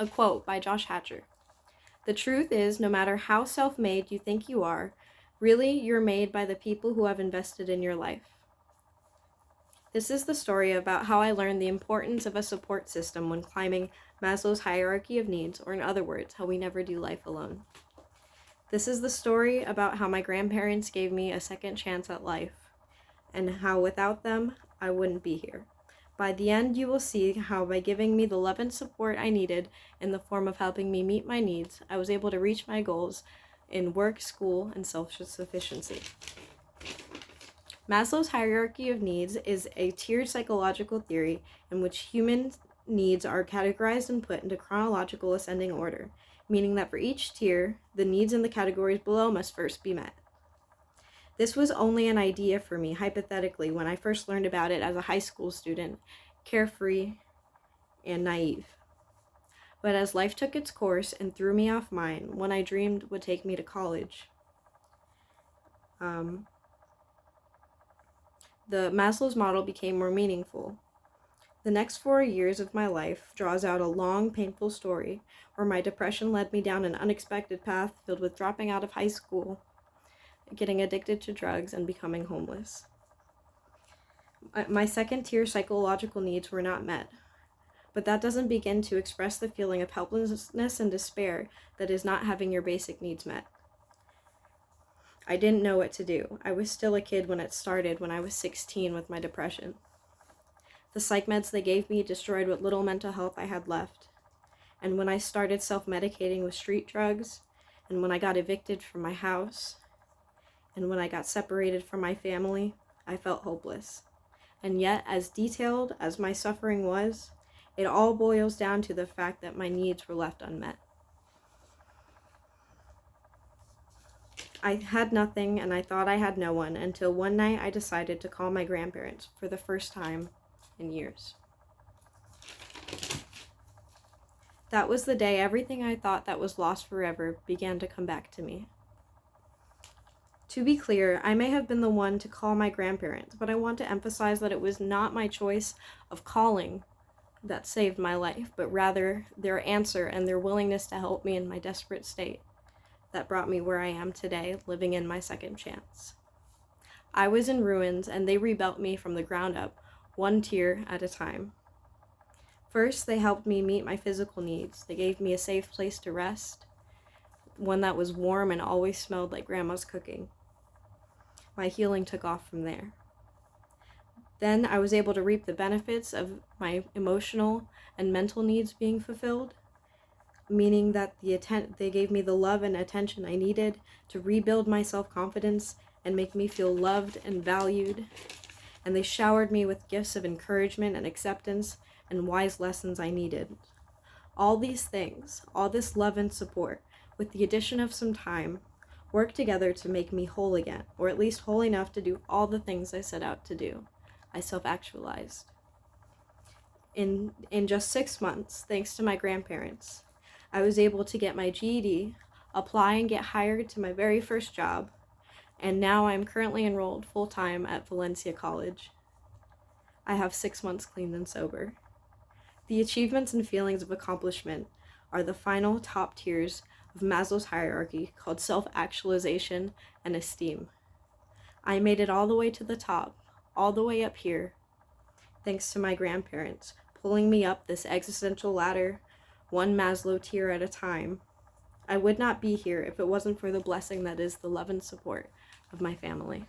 A quote by Josh Hatcher. "The truth is, no matter how self-made you think you are, really you're made by the people who have invested in your life." This is the story about how I learned the importance of a support system when climbing Maslow's hierarchy of needs, or in other words, how we never do life alone. This is the story about how my grandparents gave me a second chance at life, and how without them, I wouldn't be here. By the end, you will see how by giving me the love and support I needed in the form of helping me meet my needs, I was able to reach my goals in work, school, and self-sufficiency. Maslow's hierarchy of needs is a tiered psychological theory in which human needs are categorized and put into chronological ascending order, meaning that for each tier, the needs in the categories below must first be met. This was only an idea for me, hypothetically, when I first learned about it as a high school student, carefree and naive. But as life took its course and threw me off mine, one I dreamed would take me to college, the Maslow's model became more meaningful. The next 4 years of my life draws out a long, painful story where my depression led me down an unexpected path filled with dropping out of high school, getting addicted to drugs, and becoming homeless. My second tier psychological needs were not met, but that doesn't begin to express the feeling of helplessness and despair that is not having your basic needs met. I didn't know what to do. I was still a kid when it started, when I was 16 with my depression. The psych meds they gave me destroyed what little mental health I had left. And when I started self-medicating with street drugs, and when I got evicted from my house, and when I got separated from my family, I felt hopeless. And yet, as detailed as my suffering was, it all boils down to the fact that my needs were left unmet. I had nothing, and I thought I had no one, until one night I decided to call my grandparents for the first time in years. That was the day everything I thought that was lost forever began to come back to me. To be clear, I may have been the one to call my grandparents, but I want to emphasize that it was not my choice of calling that saved my life, but rather their answer and their willingness to help me in my desperate state that brought me where I am today, living in my second chance. I was in ruins, and they rebuilt me from the ground up, one tier at a time. First, they helped me meet my physical needs. They gave me a safe place to rest, one that was warm and always smelled like grandma's cooking. My healing took off from there. Then I was able to reap the benefits of my emotional and mental needs being fulfilled, meaning that they gave me the love and attention I needed to rebuild my self-confidence and make me feel loved and valued. And they showered me with gifts of encouragement and acceptance and wise lessons I needed. All these things, all this love and support, with the addition of some time, worked together to make me whole again, or at least whole enough to do all the things I set out to do. I self-actualized. In just 6 months, thanks to my grandparents, I was able to get my GED, apply and get hired to my very first job, and now I'm currently enrolled full-time at Valencia College. I have 6 months clean and sober. The achievements and feelings of accomplishment are the final top tiers of Maslow's hierarchy called self-actualization and esteem. I made it all the way to the top, all the way up here, thanks to my grandparents, pulling me up this existential ladder, one Maslow tier at a time. I would not be here if it wasn't for the blessing that is the love and support of my family.